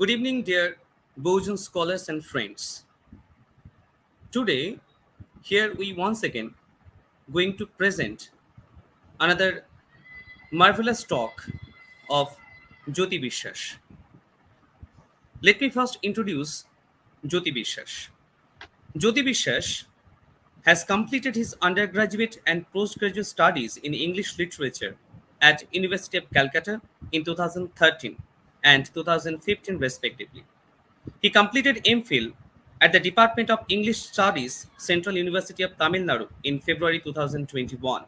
Good evening, dear Bojan scholars and friends. Today, here we once again going to present another marvelous talk of Jyoti Biswas. Let me first introduce Jyoti Biswas. Jyoti Biswas has completed his undergraduate and postgraduate studies in English literature at University of Calcutta in 2013 and 2015 respectively. He completed MPhil at the Department of English Studies, Central University of Tamil Nadu in February 2021.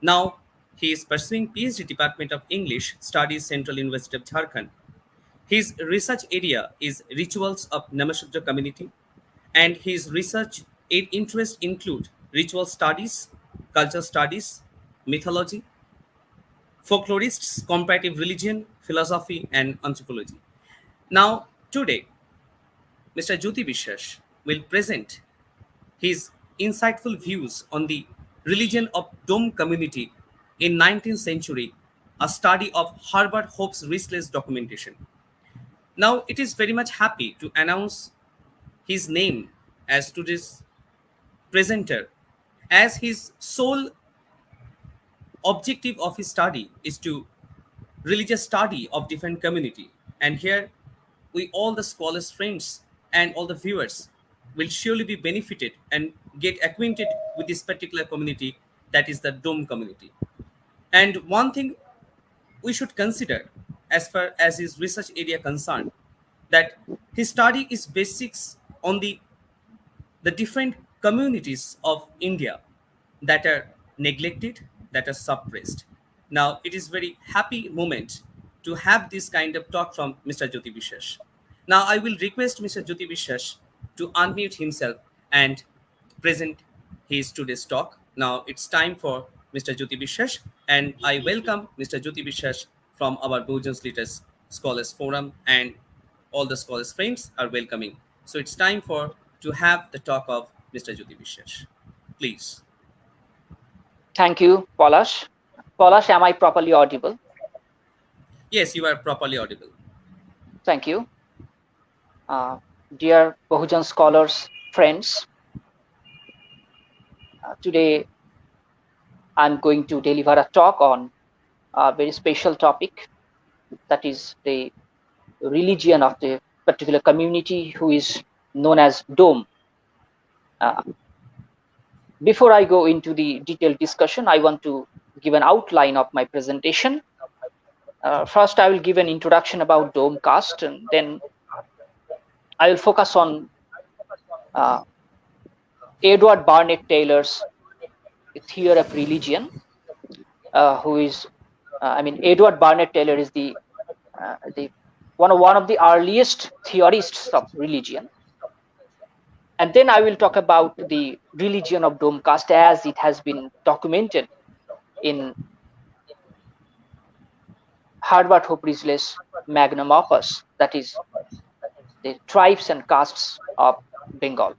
Now, he is pursuing PhD Department of English Studies, Central University of Jharkhand. His research area is rituals of Namashudra community, and his research interests include ritual studies, culture studies, mythology, folklorists, comparative religion, philosophy, and anthropology. Now, today, Mr. Jyoti Biswas will present his insightful views on the religion of Dome community in 19th century, a study of Herbert Hope's Risley's documentation. Now, it is very much happy to announce his name as today's presenter, as his sole objective of his study is to religious study of different community. And here we all the scholars friends and all the viewers will surely be benefited and get acquainted with this particular community, that is the Dome community. And one thing we should consider as far as his research area concerned, that his study is basics on the different communities of India that are neglected, that are suppressed. Now, it is very happy moment to have this kind of talk from Mr. Jyoti Biswas. Now, I will request Mr. Jyoti Biswas to unmute himself and present his today's talk. Now, it's time for Mr. Jyoti Biswas, and I welcome Mr. Jyoti Biswas from our Bojan's Leaders Scholars Forum, and all the scholars friends are welcoming. So it's time for to have the talk of Mr. Jyoti Biswas. Please. Thank you, Polash. Polash, am I properly audible? Yes, you are properly audible. Thank you. Dear Bahujan scholars, friends, today I'm going to deliver a talk on a very special topic, that is the religion of the particular community who is known as Dome. Before I go into the detailed discussion, I want to give an outline of my presentation. First, I will give an introduction about Dome caste, and then I will focus on Edward Barnett Taylor's theory of religion, who is, Edward Barnett Taylor is the one of the earliest theorists of religion. And then I will talk about the religion of Dome caste as it has been documented in Herbert Hope Risley's magnum opus, that is the Tribes and Castes of Bengal.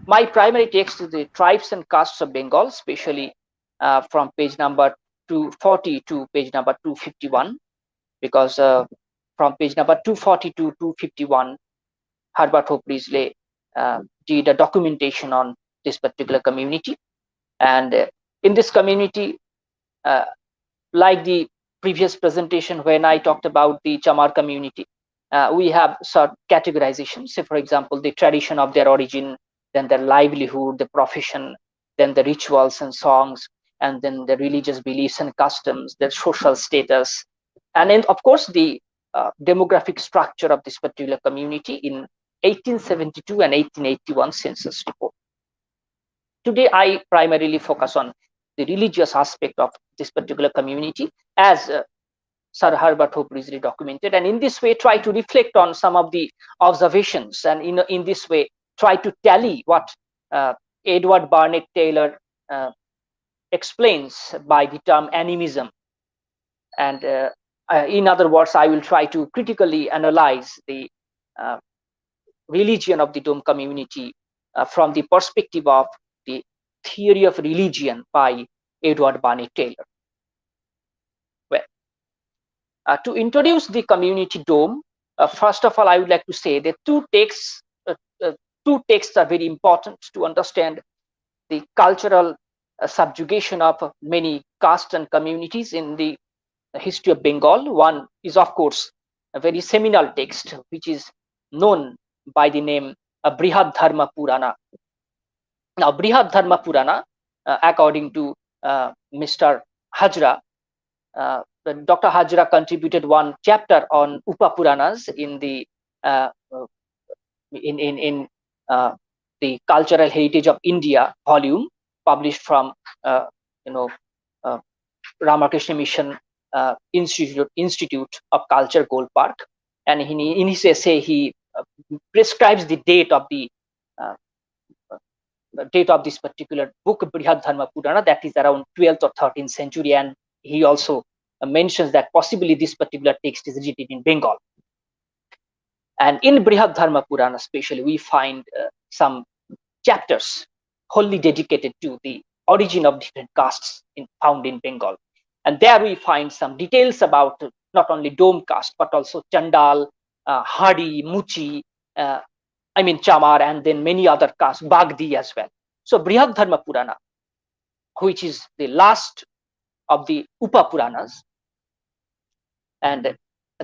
My primary text is the Tribes and Castes of Bengal, especially from page number 240 to page number 251, because from page number 240 to 251, Herbert Hope Risley did a documentation on this particular community. And in this community, like the previous presentation when I talked about the Chamar community, we have sort of categorization. Say, for example, the tradition of their origin, then their livelihood, the profession, then the rituals and songs, and then the religious beliefs and customs, their social status, and then, of course, the demographic structure of this particular community in 1872 and 1881 census report. Today, I primarily focus on the religious aspect of this particular community as Sir Herbert Hope Risley documented, and in this way try to reflect on some of the observations, and in this way try to tally what Edward Barnett Taylor explains by the term animism. And in other words, I will try to critically analyze the religion of the Dome community from the perspective of the theory of religion by Edward Barnett Taylor. Well, to introduce the community Dome, first of all, I would like to say that uh, two texts are very important to understand the cultural subjugation of many castes and communities in the history of Bengal. One is, of course, a very seminal text, which is known by the name Brihad Dharma Purana. Now, Brihad Dharma Purana, according to Mr. Hajra, Dr. Hajra contributed one chapter on Upapuranas in the uh, in the Cultural Heritage of India volume, published from uh, you know uh, Ramakrishna Mission Institute of Culture, Gold Park. And in his essay, he prescribes the uh, date of this particular book, Brihad Dharma Purana, that is around 12th or 13th century. And he also mentions that possibly this particular text is written in Bengal. And in Brihad Dharma Purana, especially, we find some chapters wholly dedicated to the origin of different castes found in Bengal. And there we find some details about not only Dome caste, but also Chandal, Hadi, Muchi, Chamar, and then many other castes, Bagdi as well. So Brihad Dharma Purana, which is the last of the Upa Puranas, and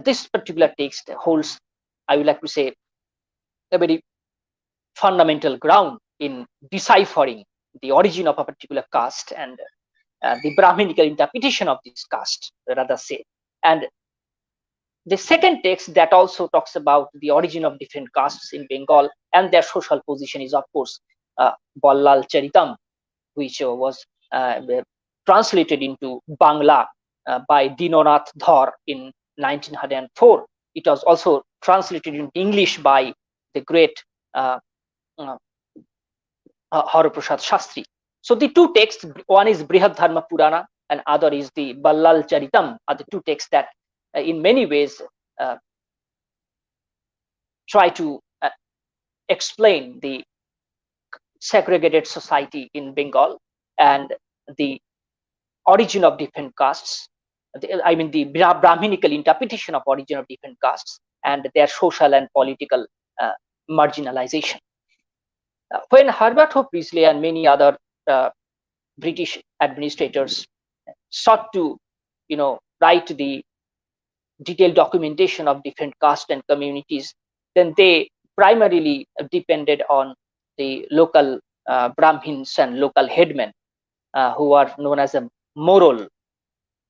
this particular text holds, I would like to say, a very fundamental ground in deciphering the origin of a particular caste and the Brahminical interpretation of this caste, rather say. And the second text that also talks about the origin of different castes in Bengal and their social position is, of course, Ballal Charitam, which was translated into Bangla by Dinonath Dhar in 1904. It was also translated into English by the great Haraprasad Shastri. So the two texts, one is Brihad Dharma Purana and other is the Ballal Charitam, are the two texts that in many ways try to explain the segregated society in Bengal and the origin of different castes, the Brahminical interpretation of origin of different castes and their social and political marginalization. When Herbert Hope Risley and many other British administrators sought to, write the detailed documentation of different castes and communities, then they primarily depended on the local Brahmins and local headmen who are known as a moral.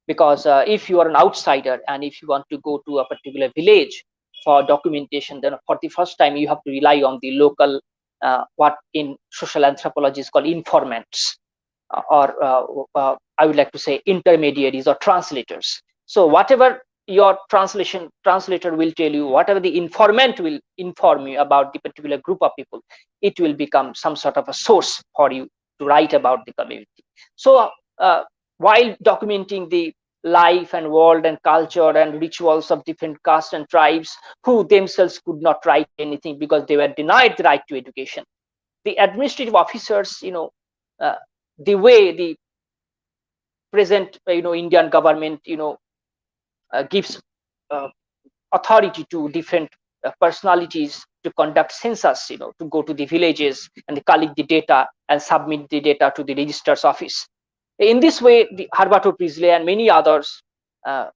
Because if you are an outsider and if you want to go to a particular village for documentation, then for the first time you have to rely on the local, what in social anthropology is called informants, or I would like to say intermediaries or translators. So whatever your translator will tell you, whatever the informant will inform you about the particular group of people, it will become some sort of a source for you to write about the community. So while documenting the life and world and culture and rituals of different castes and tribes who themselves could not write anything because they were denied the right to education, the administrative officers, the way the present Indian government gives authority to different personalities to conduct census, to go to the villages and collect the data and submit the data to the registrar's office. In this way, the Herbert Risley and many others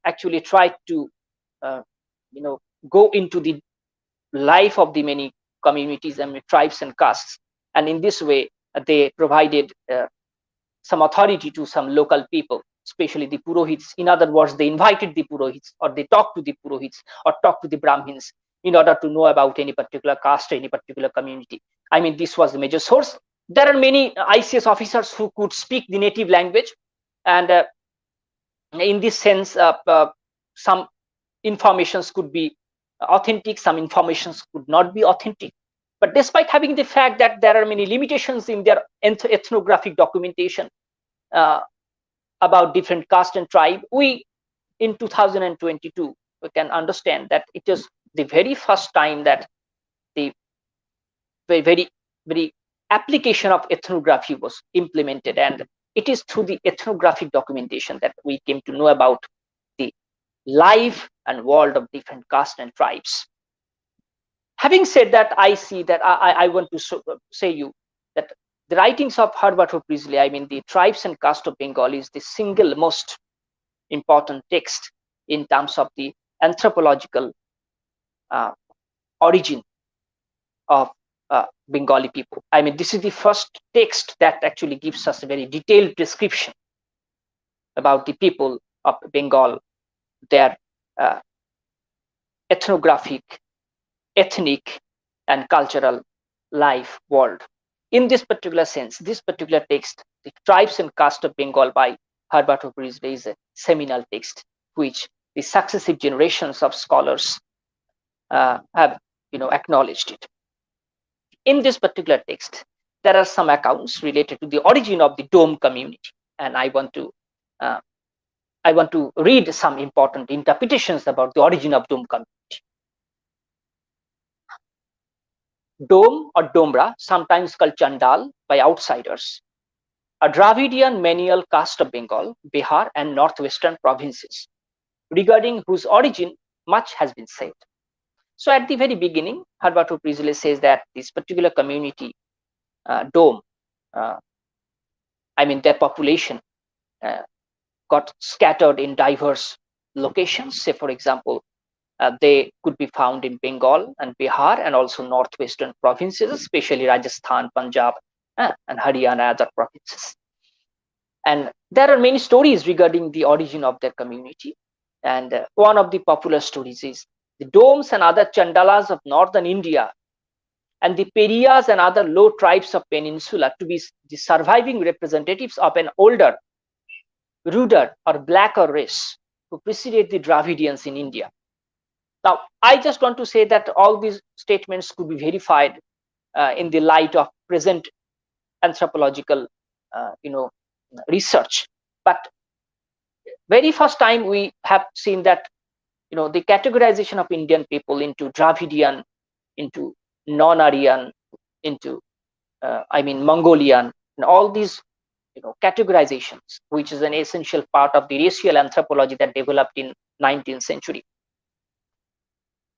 actually tried to go into the life of the many communities and tribes and castes, and in this way they provided some authority to some local people, especially the Purohits. In other words, they invited the Purohits, or they talked to the Purohits, or talked to the Brahmins in order to know about any particular caste or any particular community. I mean, this was the major source. There are many ICS officers who could speak the native language, and in this sense, some informations could be authentic, some informations could not be authentic. But despite having the fact that there are many limitations in their ethnographic documentation about different caste and tribe, we in 2022 we can understand that it is the very first time that the very application of ethnography was implemented, and it is through the ethnographic documentation that we came to know about the life and world of different castes and tribes. Having said that, I see that I want to say you that the writings of Herbert of Risley, I mean the Tribes and Caste of Bengal, is the single most important text in terms of the anthropological uh, origin of Bengali people. I mean, this is the first text that actually gives us a very detailed description about the people of Bengal, their uh, ethnographic, ethnic, and cultural life world. In this particular sense, this particular text, The Tribes and Caste of Bengal by Herbert of Risley, is a seminal text which the successive generations of scholars have acknowledged it. In this particular text, there are some accounts related to the origin of the Dome community, and uh, I want to read some important interpretations about the origin of Dome community. Dome or Domra, sometimes called Chandal by outsiders, a Dravidian menial caste of Bengal, Bihar, and northwestern provinces, regarding whose origin much has been said. So at the very beginning, Herbert of Risley says that this particular community, Dome, I mean their population got scattered in diverse locations. Say, for example, they could be found in Bengal and Bihar and also northwestern provinces, especially Rajasthan, Punjab, and Haryana, and other provinces. And there are many stories regarding the origin of their community. And one of the popular stories is the Domes and other Chandalas of northern India and the Periyas and other low tribes of peninsula to be the surviving representatives of an older, ruder, or blacker race who preceded the Dravidians in India. Now, I just want to say that all these statements could be verified in the light of present anthropological, research. But very first time we have seen that, the categorization of Indian people into Dravidian, into non-Aryan, into, Mongolian, and all these, categorizations, which is an essential part of the racial anthropology that developed in 19th century.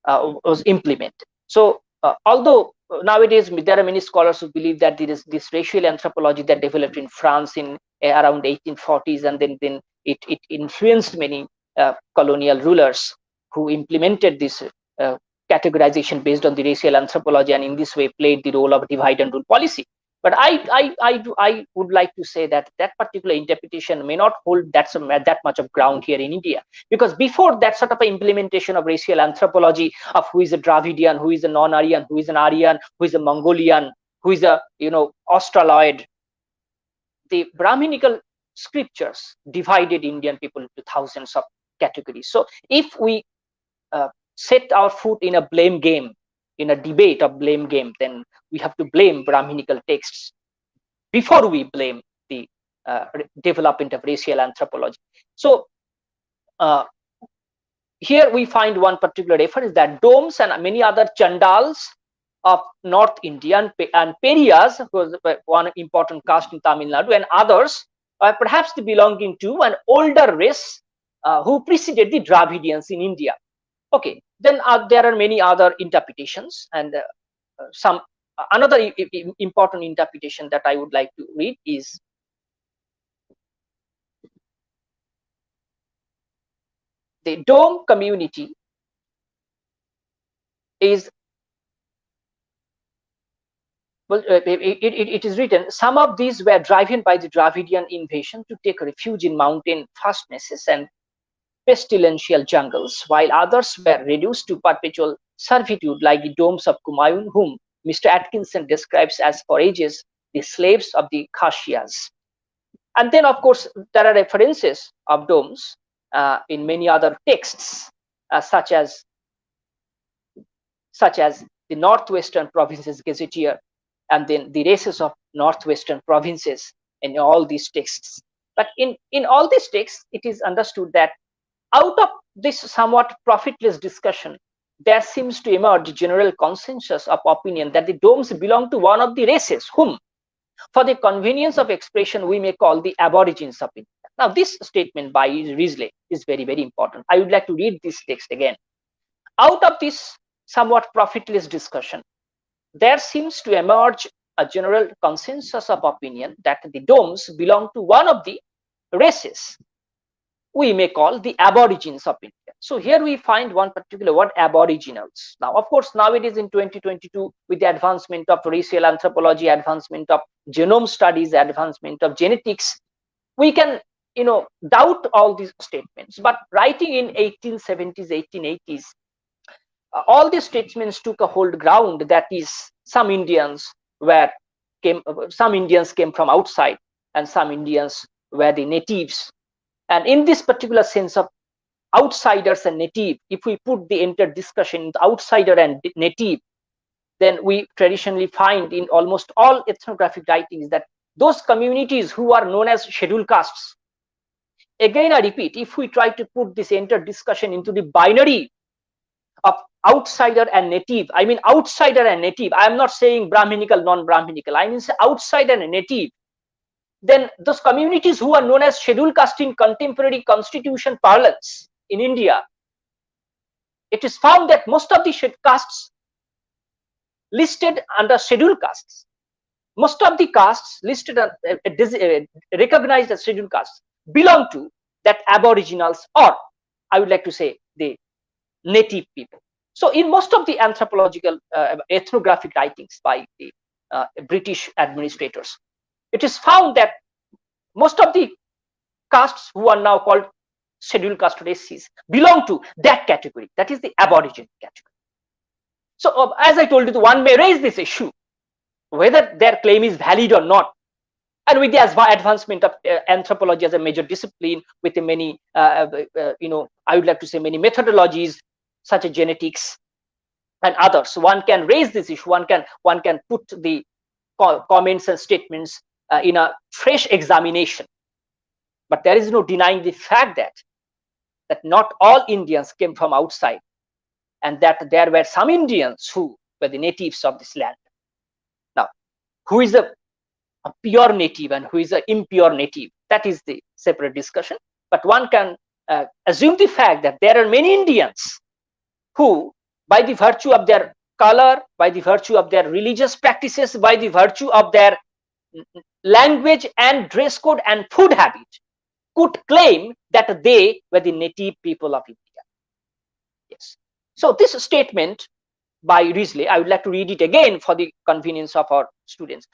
Was implemented. So, although nowadays there are many scholars who believe that there is this racial anthropology that developed in France in around 1840s, and then it influenced many colonial rulers who implemented this categorization based on the racial anthropology, and in this way played the role of divide and rule policy. But I would like to say that that particular interpretation may not hold that much of ground here in India, because before that sort of implementation of racial anthropology of who is a Dravidian, who is a non-Aryan, who is an Aryan, who is a Mongolian, who is a Australoid, the Brahminical scriptures divided Indian people into thousands of categories. So if we set our foot in a blame game, in a debate of blame game, then we have to blame Brahminical texts before we blame the development of racial anthropology. So here we find one particular reference that Domes and many other Chandals of North India and Periyas, who was one important caste in Tamil Nadu, and others are perhaps belonging to an older race who preceded the Dravidians in India. Okay, then there are many other interpretations, and some another important interpretation that I would like to read is the Dome community is, well, it is written, some of these were driven by the Dravidian invasion to take refuge in mountain fastnesses and pestilential jungles, while others were reduced to perpetual servitude, like the Domes of Kumaun, whom Mr. Atkinson describes as for ages the slaves of the Khasias. And then, of course, there are references of Domes in many other texts, such as the Northwestern Provinces Gazetteer, and then the races of Northwestern provinces in all these texts. But in all these texts, it is understood that out of this somewhat profitless discussion, there seems to emerge general consensus of opinion that the Domes belong to one of the races, whom, for the convenience of expression, we may call the aborigines of India. Now, this statement by Risley is very, very important. I would like to read this text again. Out of this somewhat profitless discussion, there seems to emerge a general consensus of opinion that the Domes belong to one of the races we may call the aborigines of India. So here we find one particular word, aboriginals. Now, of course, nowadays in 2022, with the advancement of racial anthropology, advancement of genome studies, advancement of genetics, we can, doubt all these statements. But writing in 1870s, 1880s, all these statements took a hold ground. That is, were some Indians came from outside, and some Indians were the natives. And in this particular sense of outsiders and native, if we put the entire discussion into outsider and native, then we traditionally find in almost all ethnographic writings that those communities who are known as scheduled castes, again I repeat, if we try to put this entire discussion into the binary of outsider and native, I mean outsider and native, I am not saying Brahminical, non-Brahminical, I mean outsider and native, then those communities who are known as scheduled caste in contemporary constitution parlance in India, it is found that most of the castes listed under scheduled castes, most of the castes listed recognized as scheduled castes belong to that aboriginals, or I would like to say the native people. So in most of the anthropological ethnographic writings by the British administrators, it is found that most of the castes who are now called scheduled caste races belong to that category, that is the aborigine category. So as I told you, one may raise this issue whether their claim is valid or not. And with the advancement of anthropology as a major discipline, with the many I would like to say many methodologies such as genetics and others, one can raise this issue, one can put the comments and statements in a fresh examination. But there is no denying the fact that not all Indians came from outside, and that there were some Indians who were the natives of this land. Now, who is a pure native and who is an impure native, that is the separate discussion. But one can assume the fact that there are many Indians who, by the virtue of their color, by the virtue of their religious practices, by the virtue of their language and dress code and food habit, could claim that they were the native people of India. Yes. So this statement by Risley, I would like to read it again for the convenience of our students,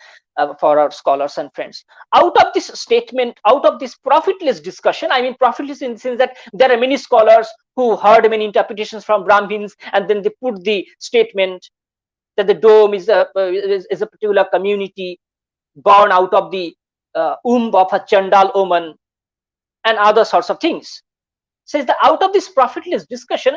for our scholars and friends. Out of this statement, out of this profitless discussion, I mean profitless in the sense that there are many scholars who heard many interpretations from Brahmins, and then they put the statement that the Dome is a particular community born out of the womb of a Chandal woman and other sorts of things. Says that out of this profitless discussion,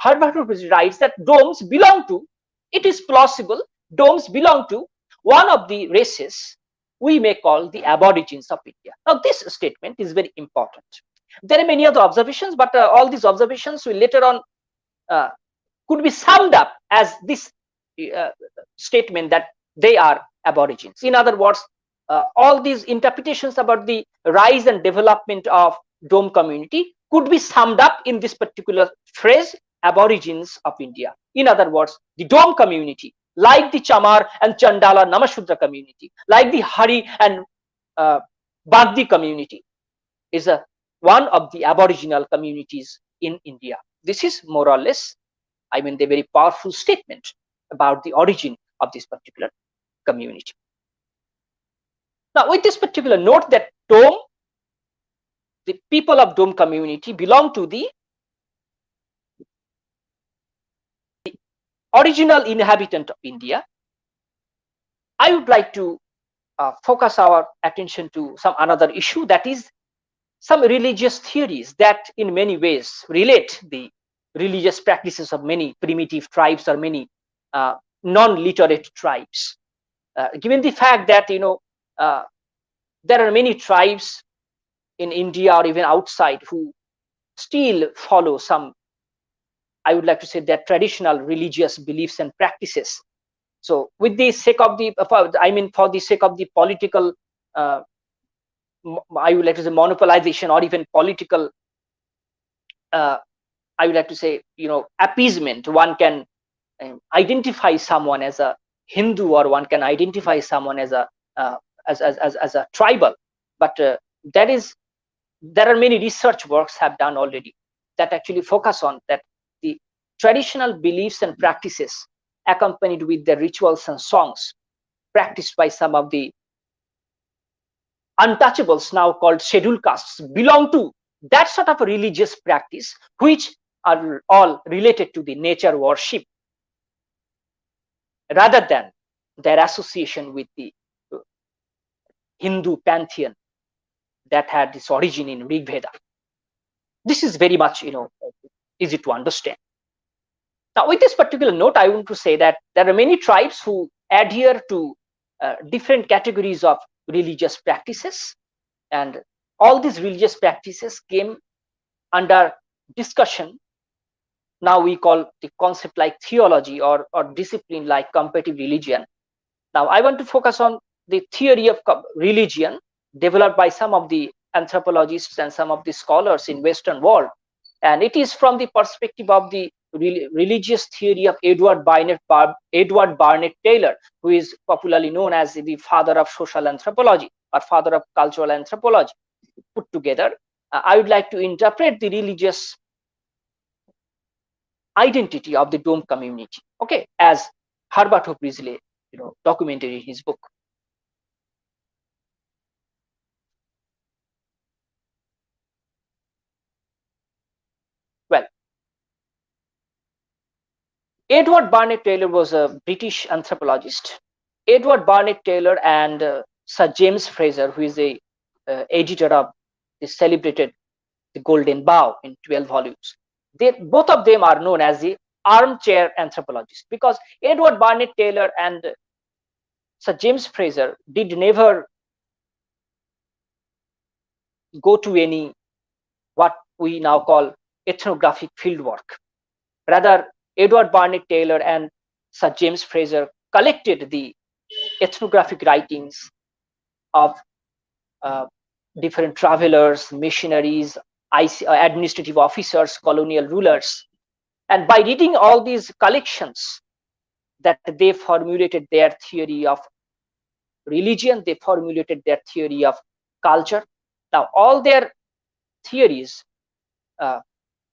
Herbert writes that Domes belong to, it is plausible, Domes belong to one of the races we may call the aborigines of India. Now, this statement is very important. There are many other observations, but all these observations will later on could be summed up as this statement that they are aborigines. In other words, all these interpretations about the rise and development of Dome community could be summed up in this particular phrase, aborigines of India. In other words, the Dome community, like the Chamar and Chandala Namashudra community, like the Hari and Bagdi community, is one of the aboriginal communities in India. This is more or less, I mean, the very powerful statement about the origin of this particular community. Now, with this particular note that Dome, the people of Dome community belong to the original inhabitant of India, I would like to focus our attention to some another issue, that is some religious theories that in many ways relate the religious practices of many primitive tribes or many non-literate tribes. Given the fact that there are many tribes in India or even outside who still follow some, I would like to say, their traditional religious beliefs and practices. So with the sake of the, for the sake of the political, I would like to say monopolization or even political, I would like to say, appeasement, one can identify someone as a Hindu, or one can identify someone as a uh, as a tribal. But that is there are many research works have done already that actually focus on that the traditional beliefs and practices accompanied with the rituals and songs practiced by some of the untouchables, now called scheduled castes, belong to that sort of a religious practice, which are all related to the nature worship rather than their association with the Hindu pantheon that had its origin in Rig Veda. This is very much, easy to understand. Now, with this particular note, I want to say that there are many tribes who adhere to different categories of religious practices, and all these religious practices came under discussion. Now we call the concept like theology, or discipline like comparative religion. Now I want to focus on the theory of religion developed by some of the anthropologists and some of the scholars in Western world, and it is from the perspective of the religious theory of Edward Barnett Taylor, who is popularly known as the father of social anthropology or father of cultural anthropology. Put together, I would like to interpret the religious identity of the Dome community, okay, as Herbert of Risley, documented in his book. Well, Edward Barnett Taylor was a British anthropologist. Edward Barnett Taylor and Sir James Fraser, who is the editor of the celebrated The Golden Bough in 12 volumes, both of them are known as the armchair anthropologists, because Edward Barnett Taylor and Sir James Fraser did never go to any what we now call ethnographic fieldwork. Rather, Edward Barnett Taylor and Sir James Fraser collected the ethnographic writings of different travelers, missionaries, administrative officers, colonial rulers. And by reading all these collections, that they formulated their theory of religion, they formulated their theory of culture. Now, all their theories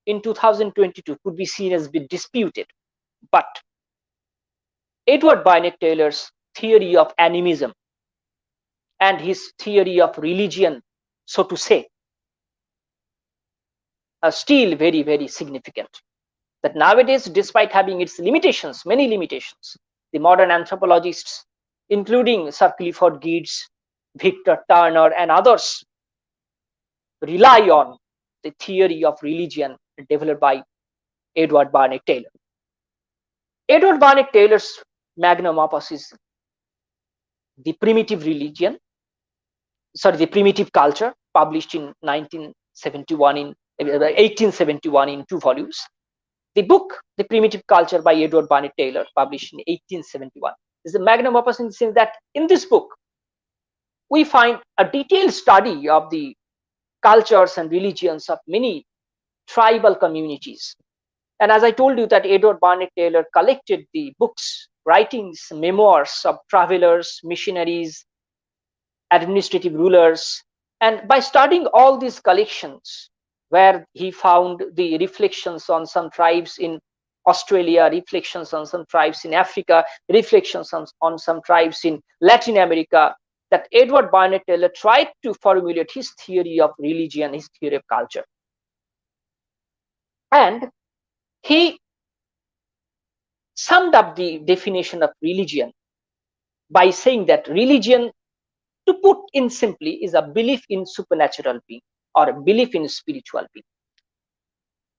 in 2022 could be seen as being disputed, but Edward Barnett Taylor's theory of animism and his theory of religion, so to say, are still very, very significant. That nowadays, despite having its limitations, many limitations, the modern anthropologists, including Sir Clifford Geertz, Victor Turner, and others, rely on the theory of religion developed by Edward Barnett Taylor. Edward Barnett Taylor's magnum opus is The Primitive Religion, the Primitive Culture, published in 1871 in 2 volumes. The book, The Primitive Culture by Edward Barnett Taylor, published in 1871, is the magnum opus in the sense that in this book, we find a detailed study of the cultures and religions of many tribal communities. And as I told you, that Edward Barnett Taylor collected the books, writings, memoirs of travelers, missionaries, administrative rulers. And by studying all these collections, where he found the reflections on some tribes in Australia, reflections on some tribes in Africa, reflections on some tribes in Latin America, that Edward Barnett Taylor tried to formulate his theory of religion, his theory of culture. And he summed up the definition of religion by saying that religion, to put in simply, is a belief in supernatural being, or a belief in spiritual being.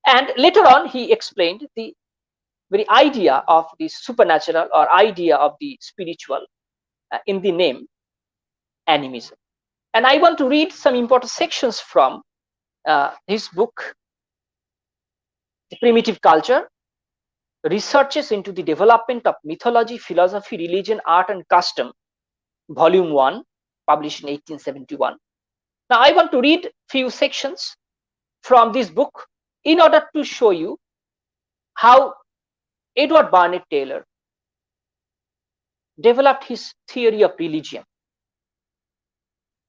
And later on, he explained the very idea of the supernatural, or idea of the spiritual, in the name animism. And I want to read some important sections from his book, The Primitive Culture, Researches into the Development of Mythology, Philosophy, Religion, Art, and Custom, Volume 1, published in 1871. Now, I want to read few sections from this book in order to show you how Edward Barnett Taylor developed his theory of religion.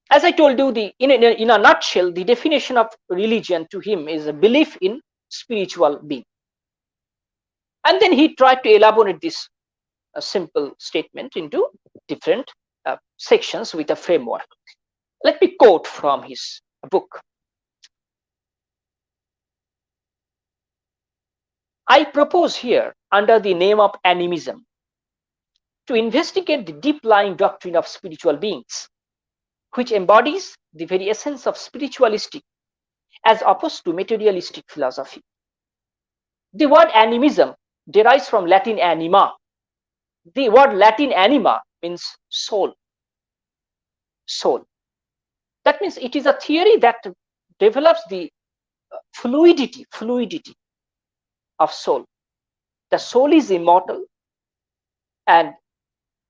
As I told you, in a nutshell, the definition of religion to him is a belief in spiritual being. And then he tried to elaborate this simple statement into different sections with a framework. Let me quote from his book. I propose here, under the name of animism, to investigate the deep-lying doctrine of spiritual beings, which embodies the very essence of spiritualistic as opposed to materialistic philosophy. The word animism derives from Latin anima. The word Latin anima means soul. Soul. That means it is a theory that develops the fluidity of soul. The soul is immortal and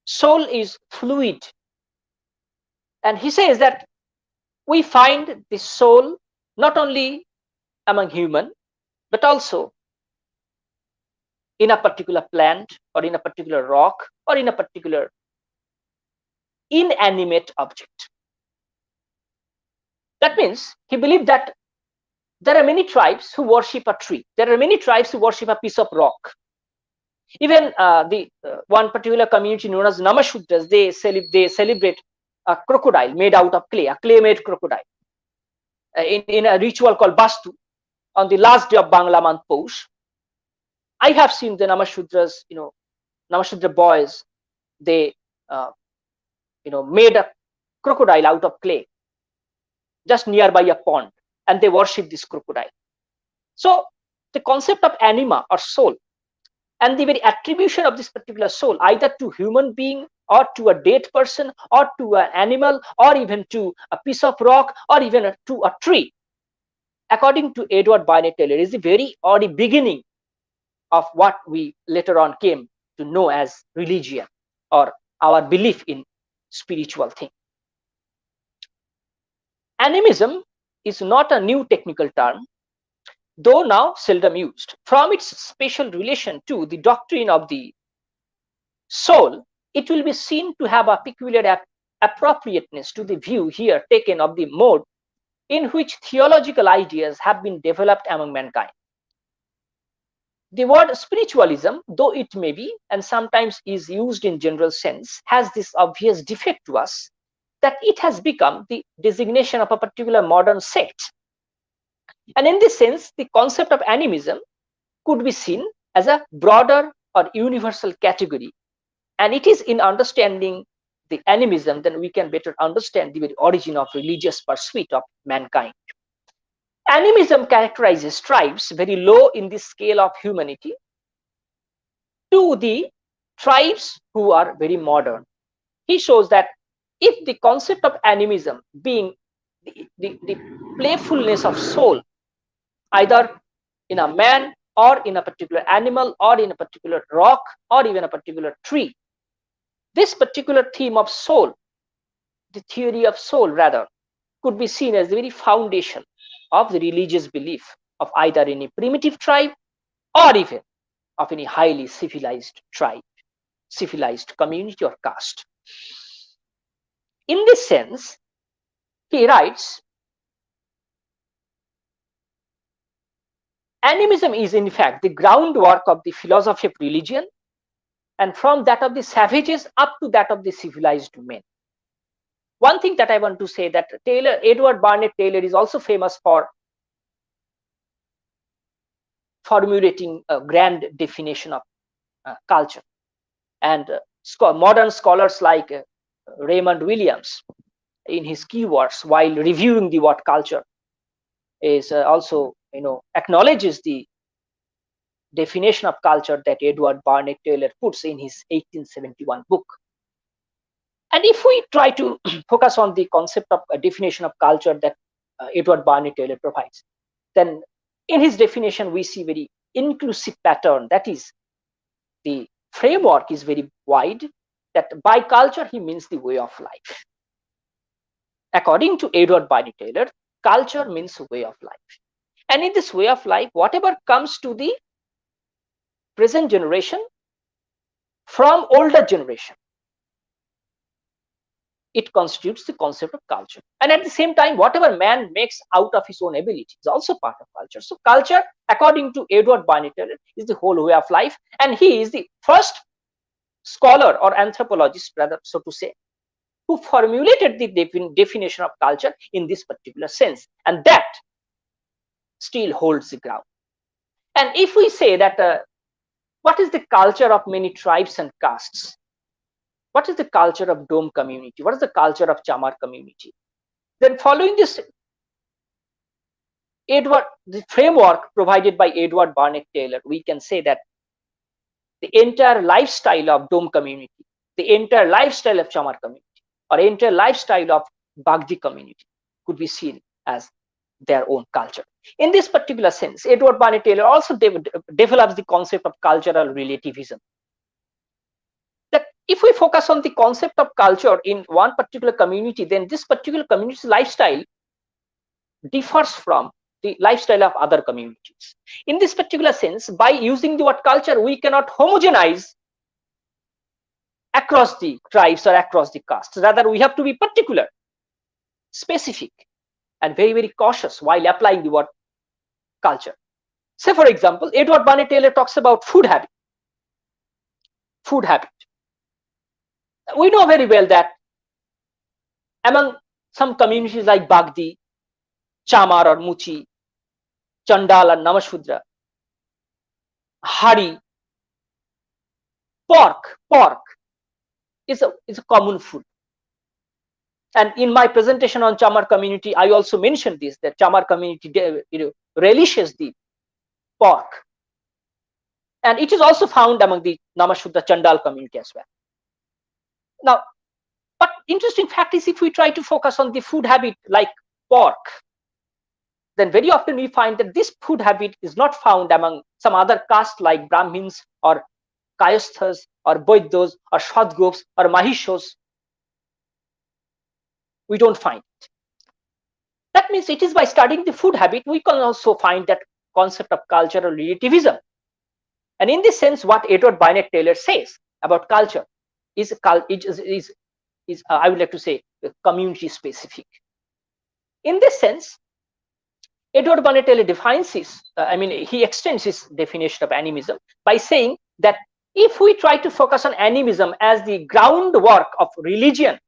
soul is fluid. And he says that we find the soul not only among human, but also in a particular plant or in a particular rock or in a particular inanimate object. That means he believed that there are many tribes who worship a tree. There are many tribes who worship a piece of rock. Even the one particular community known as Namashudras, they celebrate a crocodile made out of clay, a clay-made crocodile, in a ritual called Bastu on the last day of Bangla month Poush. I have seen the Namashudras, Namashudra boys, they, made a crocodile out of clay just nearby a pond, and they worship this crocodile. So the concept of anima or soul and the very attribution of this particular soul, either to human being or to a dead person or to an animal or even to a piece of rock or even to a tree, according to Edward Barnett Taylor, is the very early beginning of what we later on came to know as religion or our belief in spiritual thing. Animism is not a new technical term, though now seldom used. From its special relation to the doctrine of the soul, it will be seen to have a peculiar appropriateness to the view here taken of the mode in which theological ideas have been developed among mankind. The word spiritualism, though it may be and sometimes is used in general sense, has this obvious defect to us that it has become the designation of a particular modern sect. And in this sense, the concept of animism could be seen as a broader or universal category. And it is in understanding the animism that we can better understand the very origin of religious pursuit of mankind. Animism characterizes tribes very low in the scale of humanity to the tribes who are very modern. He shows that if the concept of animism being the playfulness of soul, either in a man or in a particular animal or in a particular rock or even a particular tree, this particular theme of soul, the theory of soul rather, could be seen as the very foundation of the religious belief of either any primitive tribe or even of any highly civilized tribe, civilized community or caste. In this sense, he writes, animism is in fact the groundwork of the philosophy of religion, and from that of the savages up to that of the civilized men. One thing that I want to say that Edward Barnett Taylor is also famous for formulating a grand definition of culture. And modern scholars like Raymond Williams, in his keywords, while reviewing the word culture, is also acknowledges the definition of culture that Edward Barnett Taylor puts in his 1871 book. And if we try to focus on the concept of a definition of culture that Edward Barnett Taylor provides, then in his definition we see very inclusive pattern. That is, the framework is very wide, that by culture he means the way of life. According to Edward Barnett Taylor, culture means way of life. And in this way of life, whatever comes to the present generation from older generation. It constitutes the concept of culture. And at the same time, whatever man makes out of his own ability is also part of culture. So culture, according to Edward Barnett, is the whole way of life. And he is the first scholar or anthropologist, rather, so to say, who formulated the definition of culture in this particular sense. And that still holds the ground. And if we say that, what is the culture of many tribes and castes? What is the culture of Dome community? What is the culture of Chamar community? Then following this the framework provided by Edward Barnett Taylor, we can say that the entire lifestyle of Dome community, the entire lifestyle of Chamar community, or entire lifestyle of Bagdi community could be seen as their own culture. In this particular sense, Edward Barnett Taylor also develops the concept of cultural relativism. That if we focus on the concept of culture in one particular community, then this particular community's lifestyle differs from the lifestyle of other communities. In this particular sense, by using the word culture, we cannot homogenize across the tribes or across the castes. Rather, we have to be particular, specific, and very, very cautious while applying the word culture. Say, for example, Edward Barnett Taylor talks about food habit. Food habit. We know very well that among some communities like Bagdi, Chamar or Muchi, Chandal and Namashudra, Hari, pork is a common food. And in my presentation on Chamar community, I also mentioned this, that Chamar community relishes the pork. And it is also found among the Namashudra Chandal community as well. Now, but interesting fact is, if we try to focus on the food habit like pork, then very often we find that this food habit is not found among some other caste like Brahmins or Kayasthas or Boiddos or Shadgovs or Mahishos. We don't find it. That means it is by studying the food habit, we can also find that concept of cultural relativism. And in this sense, what Edward Barnett Taylor says about culture is I would like to say, community specific. In this sense, Edward Barnett Taylor defines his, he extends his definition of animism by saying that if we try to focus on animism as the groundwork of religion,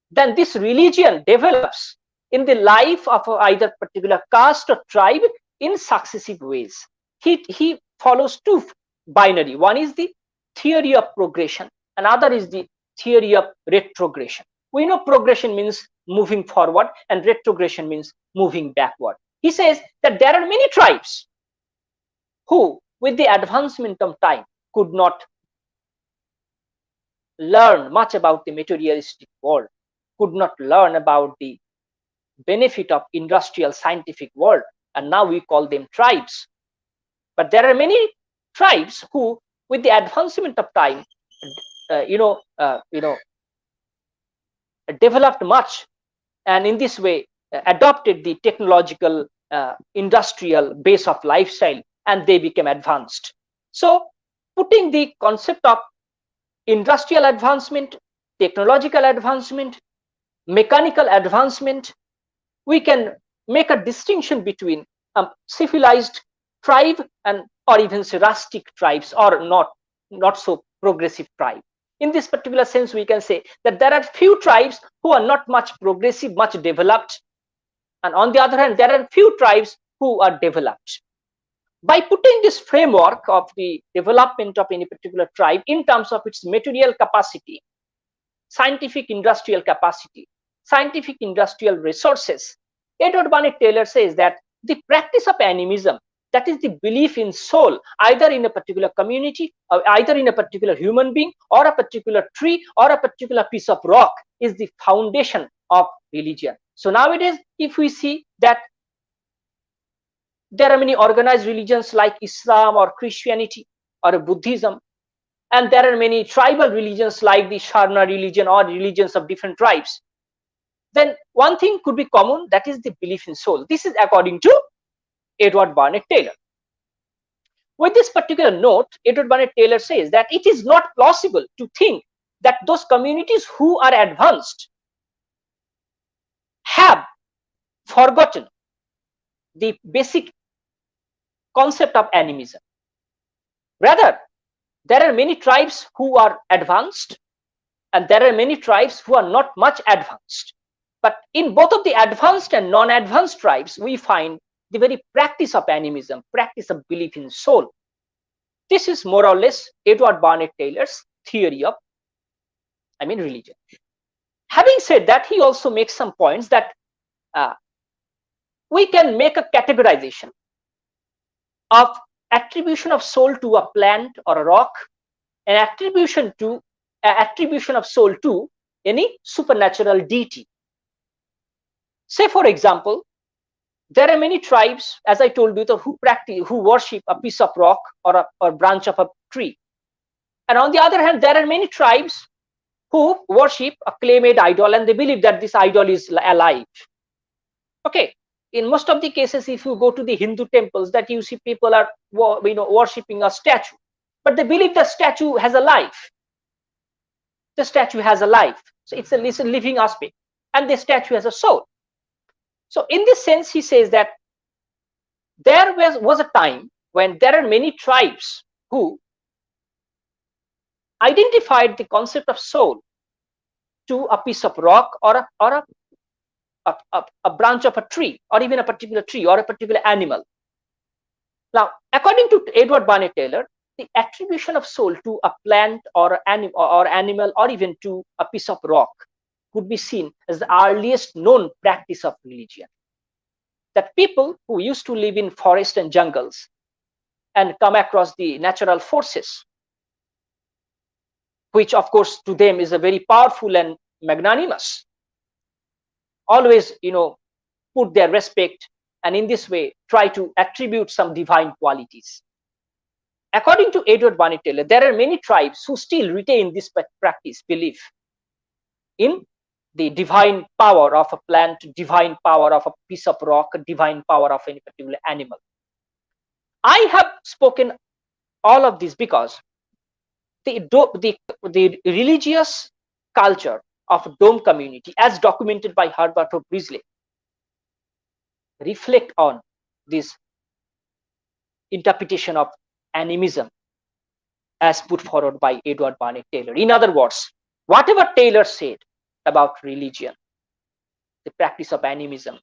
then this religion develops in the life of either particular caste or tribe in successive ways. He follows two binary. One is the theory of progression, another is the theory of retrogression. We know progression means moving forward and retrogression means moving backward. He says that there are many tribes who, with the advancement of time, could not learn much about the materialistic world, could not learn about the benefit of industrial scientific world, and now we call them tribes. But there are many tribes who, with the advancement of time, developed much, and in this way adopted the technological industrial base of lifestyle, and they became advanced. So putting the concept of industrial advancement, technological advancement, mechanical advancement, we can make a distinction between civilized tribe and or even rustic tribes or not so progressive tribe. In this particular sense, we can say that there are few tribes who are not much progressive, much developed, and on the other hand, there are few tribes who are developed. By putting this framework of the development of any particular tribe in terms of its material capacity, scientific industrial capacity, scientific industrial resources, Edward Barnett Taylor says that the practice of animism, that is the belief in soul, either in a particular community or either in a particular human being or a particular tree or a particular piece of rock, is the foundation of religion. So nowadays, if we see that there are many organized religions like Islam or Christianity or Buddhism, and there are many tribal religions like the Sharna religion or religions of different tribes, then one thing could be common, that is the belief in soul. This is according to Edward Barnett Taylor. With this particular note, Edward Barnett Taylor says that it is not plausible to think that those communities who are advanced have forgotten the basic concept of animism. Rather, there are many tribes who are advanced and there are many tribes who are not much advanced. But in both of the advanced and non-advanced tribes, we find the very practice of animism, practice of belief in soul. This is more or less Edward Barnett Taylor's theory of, religion. Having said that, he also makes some points that we can make a categorization of attribution of soul to a plant or a rock, and attribution of soul to any supernatural deity. Say, for example, there are many tribes, as I told you, who worship a piece of rock or a branch of a tree. And on the other hand, there are many tribes who worship a clay-made idol and they believe that this idol is alive. Okay. In most of the cases, if you go to the Hindu temples, that you see people are worshipping a statue, but they believe the statue has a life. The statue has a life. So it's a living aspect, and the statue has a soul. So in this sense, he says that there was a time when there are many tribes who identified the concept of soul to a piece of rock or a branch of a tree, or even a particular tree or a particular animal. Now, according to Edward Barnett Taylor, the attribution of soul to a plant or animal or even to a piece of rock could be seen as the earliest known practice of religion. That people who used to live in forests and jungles and come across the natural forces, which of course to them is a very powerful and magnanimous, always put their respect and in this way try to attribute some divine qualities. According to Edward Barnett Taylor, there are many tribes who still retain this practice, belief in the divine power of a plant, divine power of a piece of rock, divine power of any particular animal. I have spoken all of this because the religious culture of Dome community, as documented by Herbert of Risley, reflect on this interpretation of animism as put forward by Edward Barnett Taylor. In other words, whatever Taylor said about religion, the practice of animism,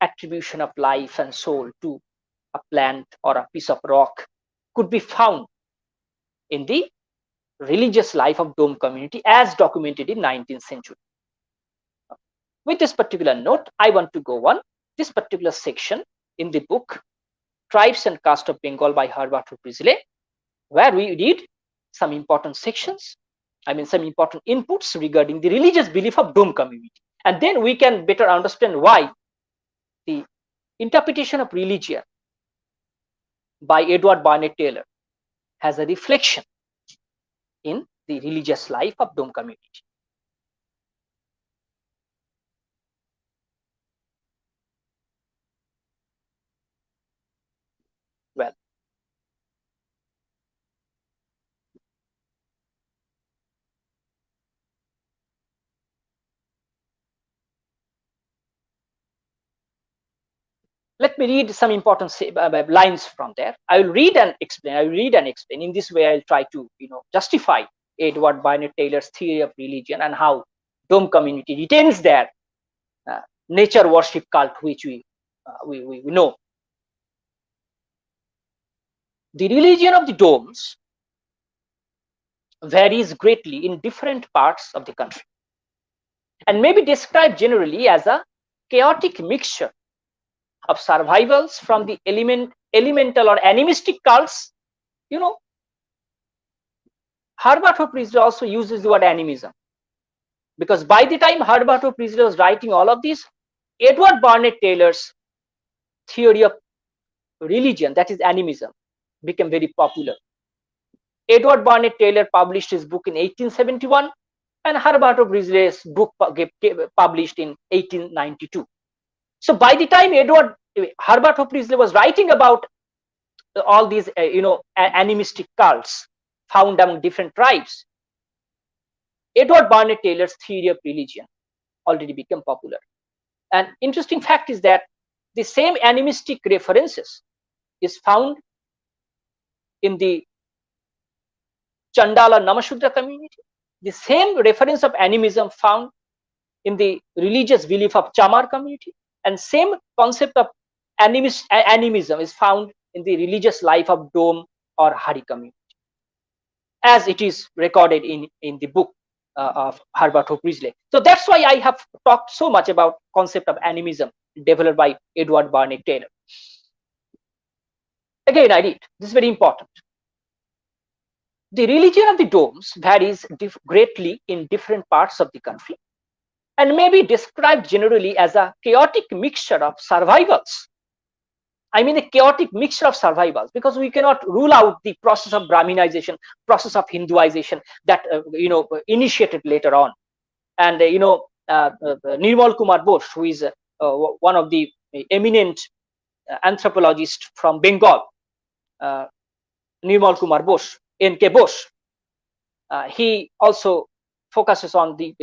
attribution of life and soul to a plant or a piece of rock, could be found in the religious life of Dome community as documented in 19th century. With this particular note, I want to go on this particular section in the book Tribes and Caste of Bengal by Herbert of Risley, where we read some important sections, some important inputs regarding the religious belief of Dome community. And then we can better understand why the interpretation of religion by Edward Barnett Taylor has a reflection in the religious life of Dome community. Well, let me read some important lines from there. I will read and explain. In this way, I'll try to justify Edward Barnett Taylor's theory of religion and how Dome community retains their nature worship cult, which we know. The religion of the Domes varies greatly in different parts of the country and may be described generally as a chaotic mixture of survivals from the elemental or animistic cults. Herbert of Risley also uses the word animism, because by the time Herbert of Risley was writing all of this, Edward Barnett Taylor's theory of religion, that is animism, became very popular. Edward Barnett Taylor published his book in 1871 and Herbert of Risley's book published in 1892. So by the time Herbert of Risley was writing about all these animistic cults found among different tribes, Edward Barnett Taylor's theory of religion already became popular. An interesting fact is that the same animistic references is found in the Chandala Namashudra community. The same reference of animism found in the religious belief of Chamar community, and same concept of animism is found in the religious life of Dome or Hari community, as it is recorded in the book of Herbert Hope Risley. So that's why I have talked so much about concept of animism developed by Edward Barnett Taylor. Again, I read, this is very important. The religion of the Domes varies greatly in different parts of the country and may be described generally as a chaotic mixture of survivals. I mean a chaotic mixture of survivals, because we cannot rule out the process of Brahminization, process of Hinduization that initiated later on. And Nirmal Kumar Bose, who is one of the eminent anthropologists from Bengal, Nirmal Kumar Bose, N.K. Bose, he also focuses on the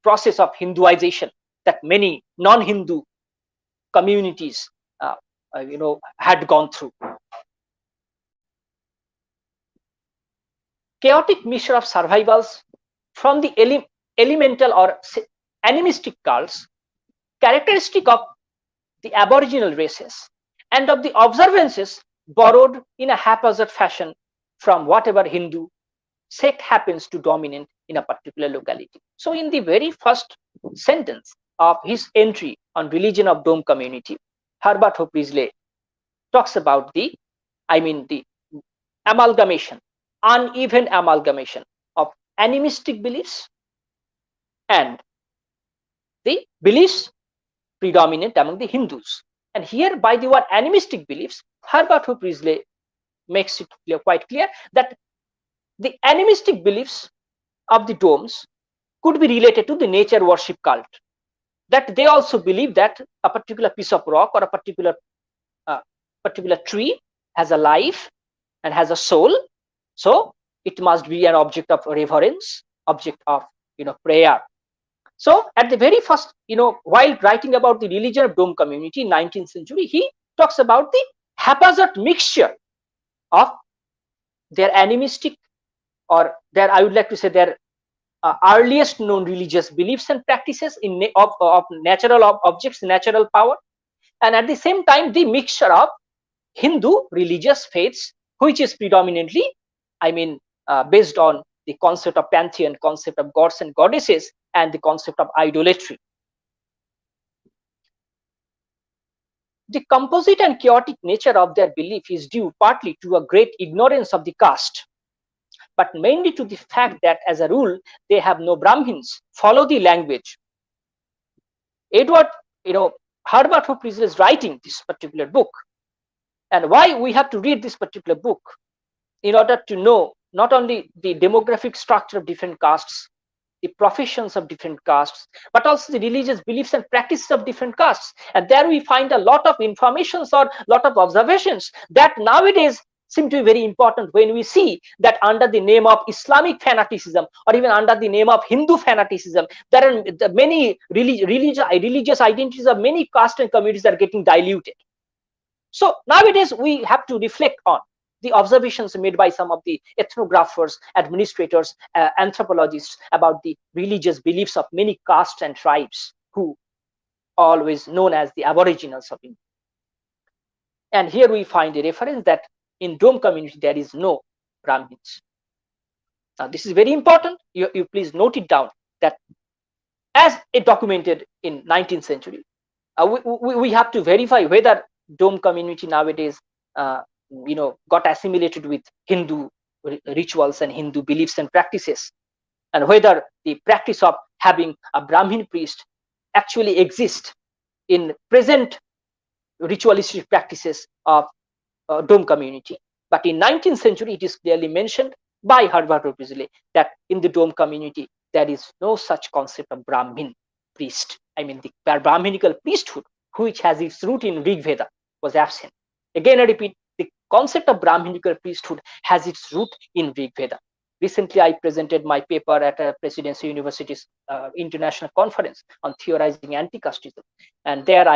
process of Hinduization that many non-Hindu communities had gone through. Chaotic mixture of survivals from the elemental or animistic cults, characteristic of the aboriginal races, and of the observances borrowed in a haphazard fashion from whatever Hindu sect happens to dominate in a particular locality. So in the very first sentence of his entry on religion of Dome community, Herbert Hope Risley talks about the amalgamation, uneven amalgamation of animistic beliefs and the beliefs predominant among the Hindus. And here, by the word animistic beliefs, Herbert Hope Risley makes it quite clear that the animistic beliefs of the Domes could be related to the nature worship cult, that they also believe that a particular piece of rock or a particular tree has a life and has a soul, so it must be an object of reverence, object of prayer. So at the very first, while writing about the religion of Dome community in 19th century, he talks about the haphazard mixture of their animistic, or their, I would like to say, their earliest known religious beliefs and practices of natural objects, natural power, and at the same time the mixture of Hindu religious faiths, which is predominantly, based on the concept of pantheon, concept of gods and goddesses, and the concept of idolatry. The composite and chaotic nature of their belief is due partly to a great ignorance of the caste, but mainly to the fact that as a rule they have no Brahmins follow the language. Edward, Herbert Hope Risley is writing this particular book, and why we have to read this particular book? In order to know not only the demographic structure of different castes, the professions of different castes, but also the religious beliefs and practices of different castes. And there we find a lot of informations or lot of observations that nowadays seem to be very important when we see that under the name of Islamic fanaticism or even under the name of Hindu fanaticism, there are many religious identities of many castes and communities are getting diluted. So nowadays we have to reflect on the observations made by some of the ethnographers, administrators, anthropologists about the religious beliefs of many castes and tribes who are always known as the aboriginals of India. And here we find a reference that in Dome community there is no Brahmins. Now this is very important. You please note it down, that as it documented in 19th century, we have to verify whether Dome community nowadays got assimilated with Hindu rituals and Hindu beliefs and practices, and whether the practice of having a Brahmin priest actually exists in present ritualistic practices of Dome community. But in 19th century, it is clearly mentioned by Herbert Hope Risley that in the Dome community, there is no such concept of Brahmin priest. The Brahminical priesthood, which has its root in Rig Veda, was absent. Again, I repeat, the concept of Brahminical priesthood has its root in Rig Veda. Recently, I presented my paper at a Presidency University's international conference on theorizing anti-casteism, and there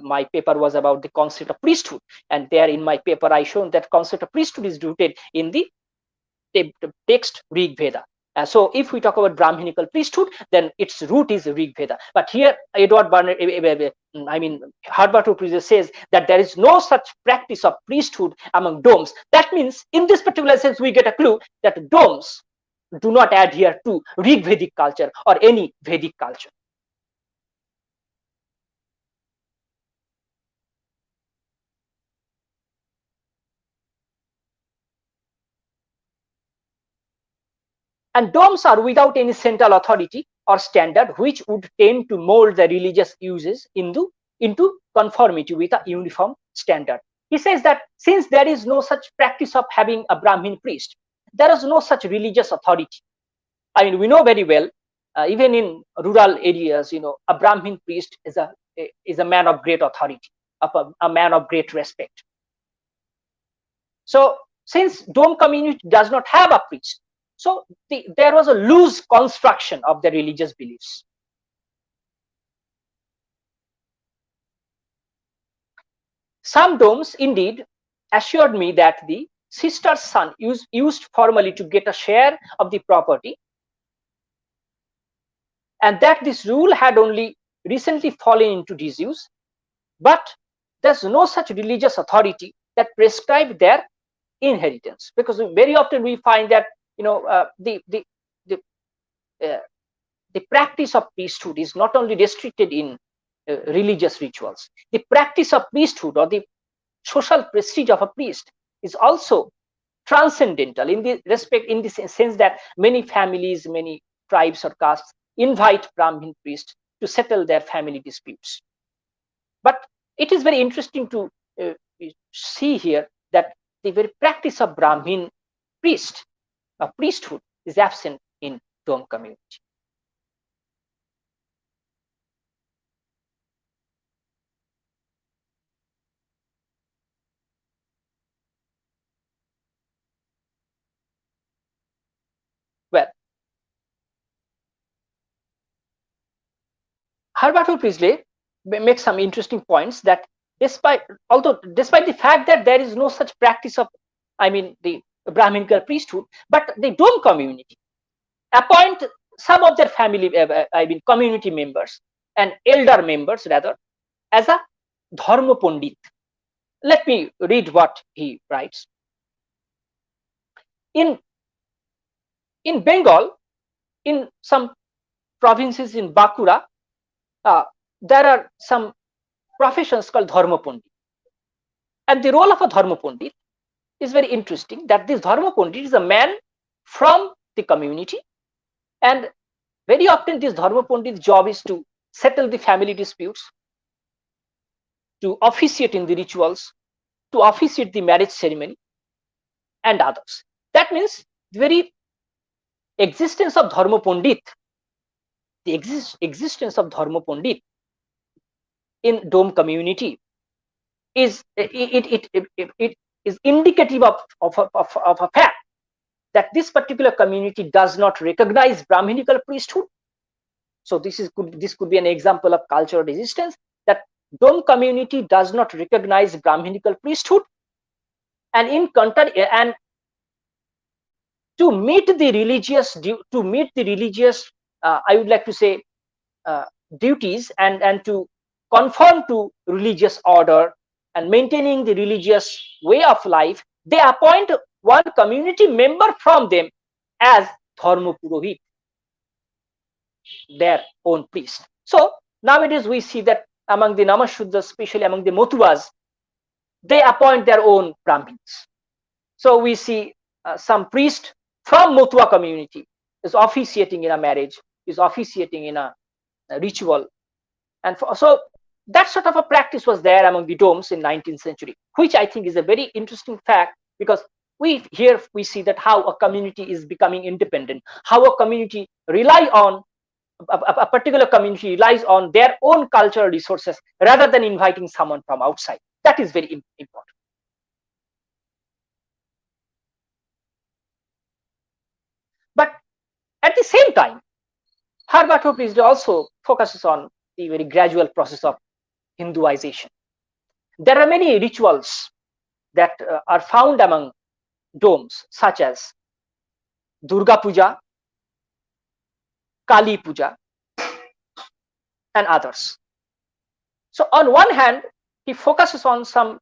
my paper was about the concept of priesthood. And there, in my paper, I shown that concept of priesthood is rooted in the text Rig Veda. So if we talk about Brahminical priesthood, then its root is Rig Veda. But here, Edward Barnett, Herbert says that there is no such practice of priesthood among domes. That means, in this particular sense, we get a clue that domes do not adhere to Rig Vedic culture or any Vedic culture. And domes are without any central authority or standard which would tend to mold the religious uses into conformity with a uniform standard. He says that since there is no such practice of having a Brahmin priest, there is no such religious authority. I mean, we know very well, even in rural areas, a Brahmin priest is a man of great authority, a man of great respect. So since dome community does not have a priest, so there was a loose construction of the religious beliefs. Some domes indeed assured me that the sister's son used formally to get a share of the property, and that this rule had only recently fallen into disuse, but there's no such religious authority that prescribed their inheritance, because very often we find that the practice of priesthood is not only restricted in religious rituals. The practice of priesthood or the social prestige of a priest is also transcendental in the sense that many families, many tribes or castes invite Brahmin priests to settle their family disputes. But it is very interesting to see here that the very practice of Brahmin priesthood is absent in dome community. Well, Herbert Risley makes some interesting points that despite the fact that there is no such practice of, the Brahminical priesthood, but the dome community appoint some of their family, community members and elder members rather, as a dharma pandit. Let me read what he writes. In Bengal, in some provinces in Bakura, there are some professions called dharma pandit, and the role of a dharma pandit is very interesting. That this dharma pandit is a man from the community, and very often this dharma pandit's job is to settle the family disputes, to officiate in the rituals, to officiate the marriage ceremony, and others. That means the very existence of dharma pandit, existence of dharma pandit in dome community is it is indicative of a fact that this particular community does not recognize Brahminical priesthood. So this could be an example of cultural resistance, that dome community does not recognize Brahminical priesthood, and in contrary, and to meet the religious I would like to say duties, and to conform to religious order and maintaining the religious way of life, they appoint one community member from them as dharma purohit, their own priest. So nowadays we see that among the Namashudras, especially among the Motuas, they appoint their own Brahmins. So we see some priest from Motua community is officiating in a marriage, is officiating in a ritual, and so that sort of a practice was there among the domes in 19th century, which I think is a very interesting fact, because we see that how a community is becoming independent, how a community rely on a particular community relies on their own cultural resources rather than inviting someone from outside. That is very important. At the same time, Herbert Priestley also focuses on the very gradual process of Hinduization. There are many rituals that are found among domes, such as Durga Puja, Kali Puja, and others. So, on one hand, he focuses on some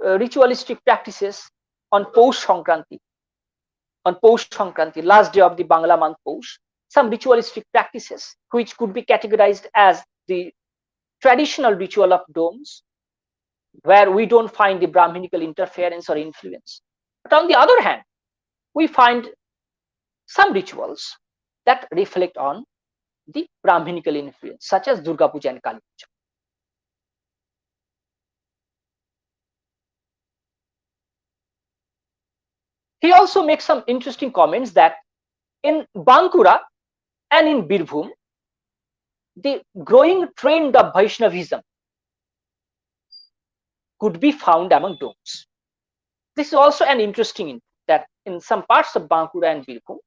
ritualistic practices on Poush Sankranti, last day of the Bangla month Poush, some ritualistic practices which could be categorized as the traditional ritual of domes, where we don't find the Brahminical interference or influence. But on the other hand, we find some rituals that reflect on the Brahminical influence, such as Durga Puja and Kali Puja. He also makes some interesting comments that in Bankura and in Birbhum, the growing trend of Vaishnavism could be found among domes. This is also an interesting input, that in some parts of Bankura and Birbhum,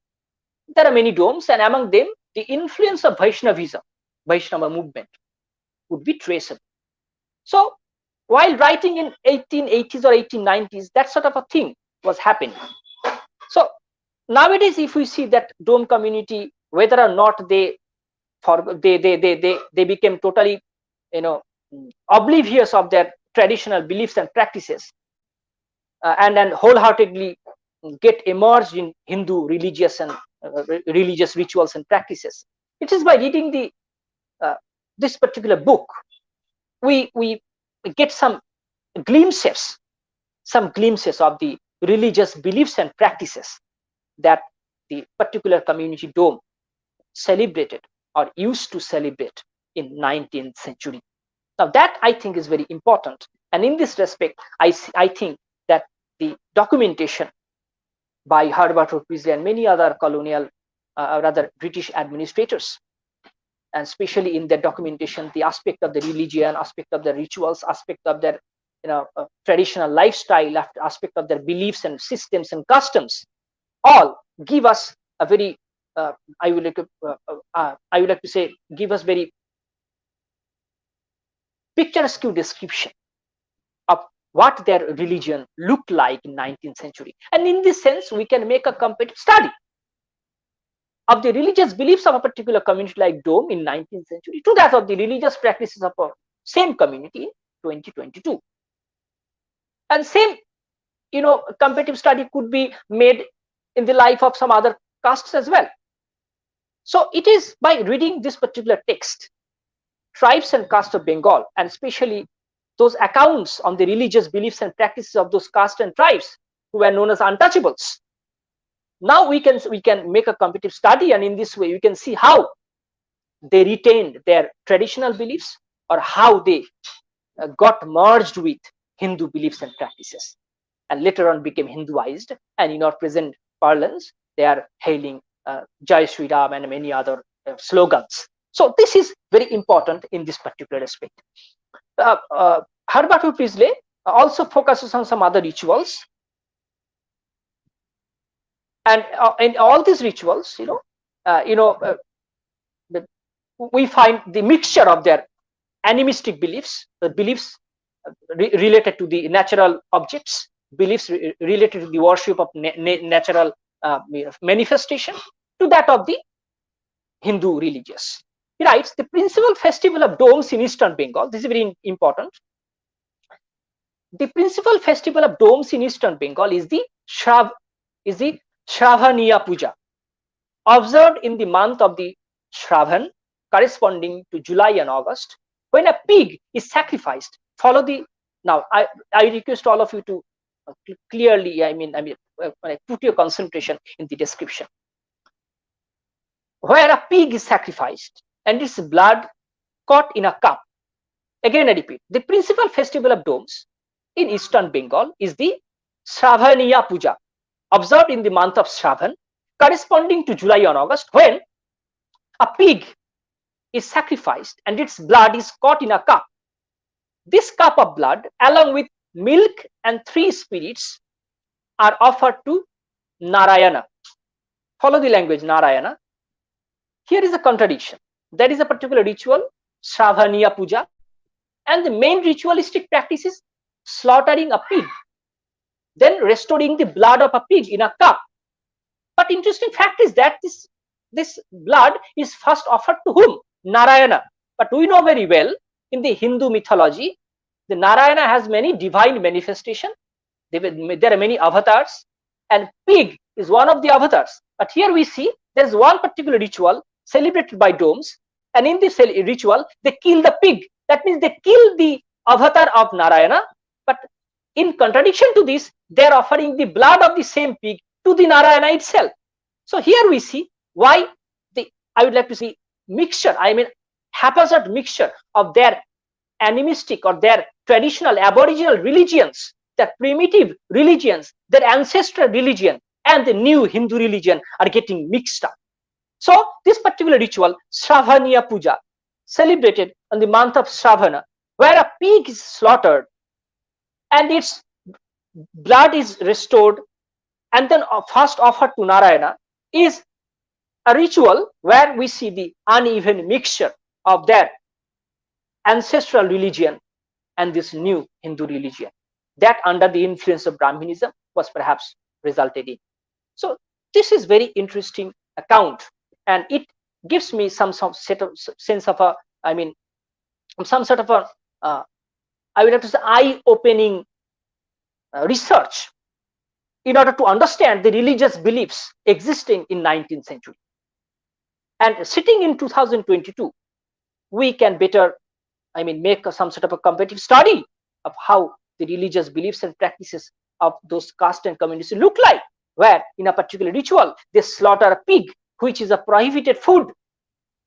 there are many domes, and among them, the influence of Vaishnavism, Vaishnava movement, would be traceable. So, while writing in 1880s or 1890s, that sort of a thing was happening. So, nowadays, if we see that dome community, whether or not they became totally, oblivious of their traditional beliefs and practices, and then wholeheartedly get immersed in Hindu religious and religious rituals and practices. It is by reading the this particular book, we get some glimpses of the religious beliefs and practices that the particular community dome celebrated or used to celebrate in 19th century. Now that I think is very important, and in this respect, I think that the documentation by Herbert Priestley and many other colonial, rather British administrators, and especially in their documentation, the aspect of the religion, aspect of the rituals, aspect of their traditional lifestyle, aspect of their beliefs and systems and customs, all give us a very I would like to say, give us very picturesque description of what their religion looked like in 19th century. And in this sense, we can make a comparative study of the religious beliefs of a particular community like Dome in 19th century to that of the religious practices of a same community in 2022. And same, comparative study could be made in the life of some other castes as well. So it is by reading this particular text, Tribes and Castes of Bengal, and especially those accounts on the religious beliefs and practices of those castes and tribes who were known as untouchables. Now we can make a comparative study, and in this way you can see how they retained their traditional beliefs or how they got merged with Hindu beliefs and practices, and later on became Hinduized. And in our present parlance, they are hailing Jai Shri Ram and many other slogans. So this is very important in this particular aspect. Herbert Priestley also focuses on some other rituals, and in all these rituals, we find the mixture of their animistic beliefs, the beliefs related to the natural objects, beliefs related to the worship of natural manifestation, to that of the Hindu religious. He writes, the principal festival of domes in Eastern Bengal, this is very important. The principal festival of domes in Eastern Bengal is the Shravaniya Puja, observed in the month of the Shravan, corresponding to July and August, when a pig is sacrificed. Follow the, now I request all of you to clearly, put your concentration in the description. Where a pig is sacrificed and its blood caught in a cup. Again I repeat, the principal festival of domes in Eastern Bengal is the Shravaniya Puja, observed in the month of Shravan, corresponding to July and August, when a pig is sacrificed and its blood is caught in a cup. This cup of blood, along with milk and 3 spirits, are offered to Narayana. Follow the language, Narayana. here is a contradiction. There is a particular ritual, Shravaniya Puja, and the main ritualistic practice is slaughtering a pig, then restoring the blood of a pig in a cup. But interesting fact is that this blood is first offered to whom? Narayana. But we know very well in the Hindu mythology, the Narayana has many divine manifestations. There are many avatars, and pig is one of the avatars. But here we see there is one particular ritual celebrated by domes, and in this ritual they kill the pig. That means they kill the avatar of Narayana. But in contradiction to this, they are offering the blood of the same pig to the Narayana itself. So here we see why I would like to see mixture, I mean haphazard mixture of their animistic or their traditional aboriginal religions, their primitive religions, their ancestral religion, and the new Hindu religion are getting mixed up. So this particular ritual, Shravaniya Puja, celebrated in the month of Shravana, where a pig is slaughtered and its blood is restored and then first offered to Narayana, is a ritual where we see the uneven mixture of their ancestral religion and this new Hindu religion that under the influence of Brahminism was perhaps resulted in. So this is very interesting account, and it gives me some set of sense of a, I mean, some sort of a, I would have to say, eye-opening research in order to understand the religious beliefs existing in 19th century. And sitting in 2022, we can better, I mean, make some sort of a comparative study of how the religious beliefs and practices of those castes and communities look like, where in a particular ritual, they slaughter a pig, which is a prohibited food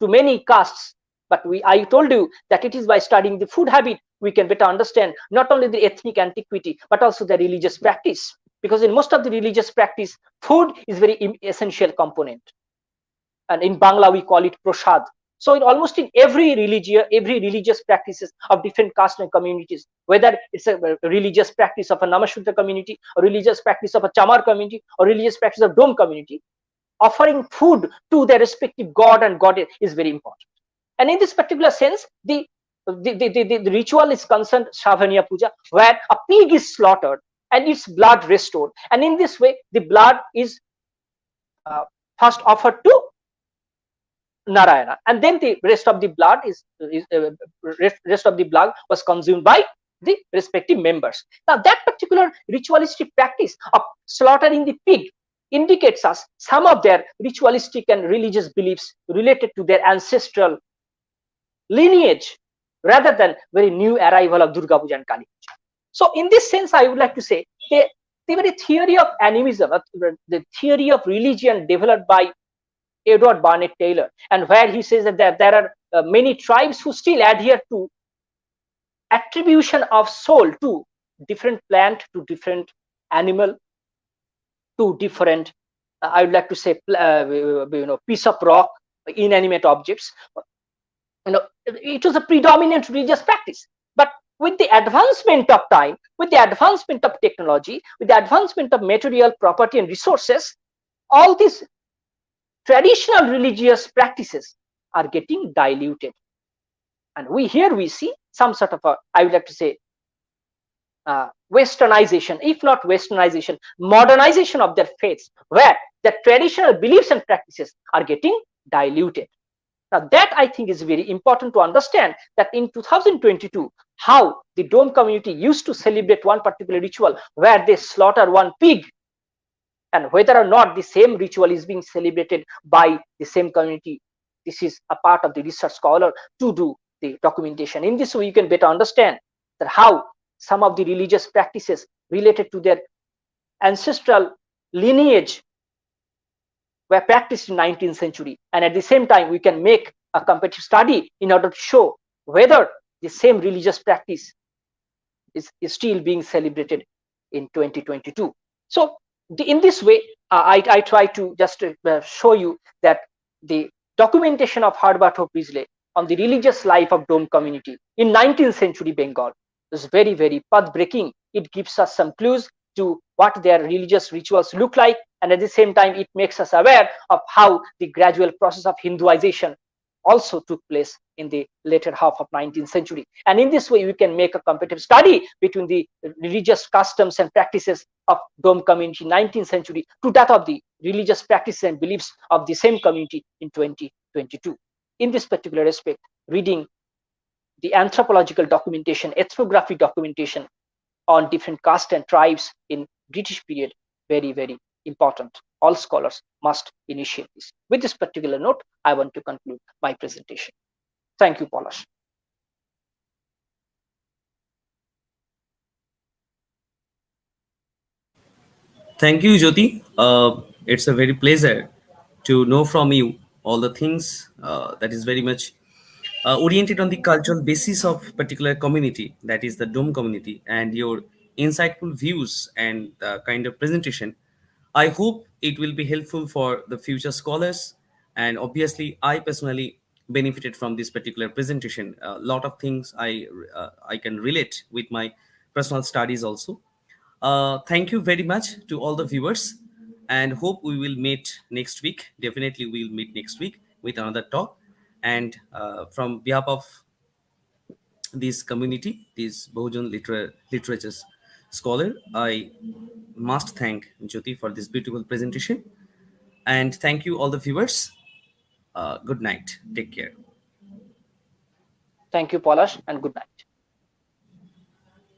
to many castes. But I told you that it is by studying the food habit, we can better understand not only the ethnic antiquity, but also the religious practice. Because in most of the religious practice, food is very essential component. And in Bangla, we call it prasad. So in almost in every religious practices of different castes and communities, whether it's a religious practice of a Namashudra community, or religious practice of a Chamar community, or religious practice of Dome community, offering food to their respective god and goddess is very important. And in this particular sense, the ritual is concerned Shravaniya Puja, where a pig is slaughtered and its blood restored. And in this way, the blood is first offered to Narayana, and then the rest of the blood rest of the blood was consumed by the respective members. Now that particular ritualistic practice of slaughtering the pig indicates us some of their ritualistic and religious beliefs related to their ancestral lineage, rather than very new arrival of Durga Puja and Kali Puja. So in this sense, I would like to say the very theory of animism, the theory of religion developed by Edward Barnett Taylor, and where he says that there are many tribes who still adhere to attribution of soul to different plant, to different animal, to different, I would like to say, piece of rock, inanimate objects. It was a predominant religious practice. But with the advancement of time, with the advancement of technology, with the advancement of material property and resources, all these traditional religious practices are getting diluted. And here we see some sort of a, I would like to say, westernization, if not westernization, modernization of their faiths, where the traditional beliefs and practices are getting diluted. Now that I think is very important to understand, that in 2022, how the Dome community used to celebrate one particular ritual where they slaughter one pig, and whether or not the same ritual is being celebrated by the same community, this is a part of the research scholar to do the documentation. In this way, you can better understand that how some of the religious practices related to their ancestral lineage were practiced in 19th century, and at the same time we can make a comparative study in order to show whether the same religious practice is still being celebrated in 2022. So in this way, I try to just show you that the documentation of Herbert Hope Risley on the religious life of Dome community in 19th century Bengal is very, very path breaking. It gives us some clues to what their religious rituals look like, And at the same time, it makes us aware of how the gradual process of Hinduization also took place in the later half of 19th century. And in this way, we can make a comparative study between the religious customs and practices of Dome community 19th century to that of the religious practices and beliefs of the same community in 2022. In this particular aspect, reading the anthropological documentation, ethnographic documentation on different castes and tribes in British period, very, very important. All scholars must initiate this. With this particular note, I want to conclude my presentation. Thank you, Polash. Thank you, Jyoti. It's a very pleasure to know from you all the things that is very much oriented on the cultural basis of particular community, that is the Dome community, and your insightful views and kind of presentation. I hope it will be helpful for the future scholars, and obviously, I personally benefited from this particular presentation. A lot of things I can relate with my personal studies also. Thank you very much to all the viewers, and hope we will meet next week. Definitely, we'll meet next week with another talk. And from behalf of this community, this Bahujan literatures scholar, I must thank Jyoti for this beautiful presentation. And thank you, all the viewers. Good night. Take care. Thank you, Polash, and good night.